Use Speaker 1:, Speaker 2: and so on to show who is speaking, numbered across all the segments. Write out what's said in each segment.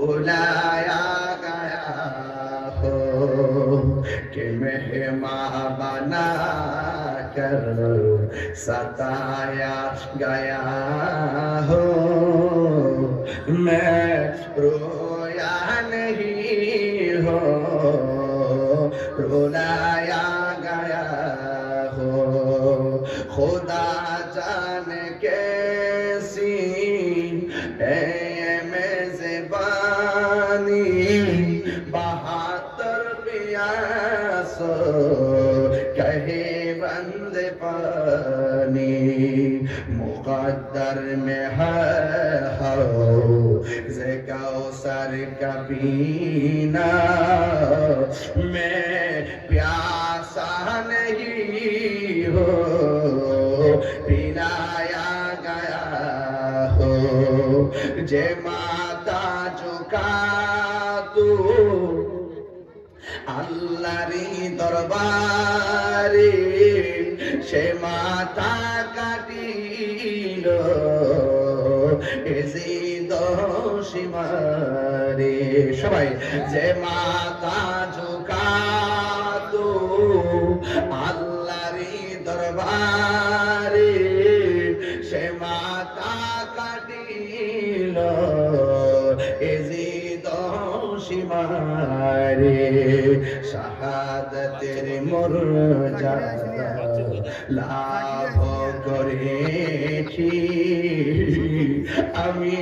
Speaker 1: बुलाया गया हो कि मेहमान बना कर सताया गया हो। मैं रोया नहीं हो, रुलाया गया हो। खुदा जाने कैसी है मेज़बानी, 72 पियास कहे बंद पानी। मुक़द्दर में है हौज़ कौसर का पीना, मैं प्यासा नहीं हो, पिलाया गया हो। जे माता झुका तू আল্লাহরি দরবারে, সে মাথা কাটিল এজিদ সীমারে। সবাই যে মাথা ঝুঁকাতো আল্লাহরি দরবারে, সে মাথা কাটিল এজিদ সীমারে। শাহাদাতের মর্যাদা লাভ করেছি আমি,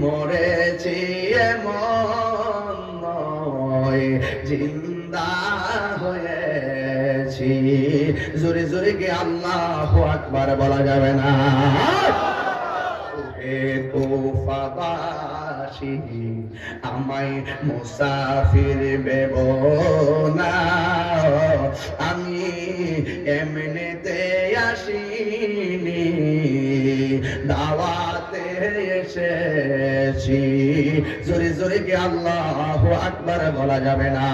Speaker 1: মরেছি এমন নয়, জিন্দা হয়েছি। জোরে জোরে কে আল্লাহু আকবার বলা যাবে না? কুফাবাসী আমায় মুসাফির ভেবো না, আমি এমনিতে আসিনি, দাওয়াতে এসেছি। জোরে জোরে কি আল্লাহু আকবার বলা যাবে না?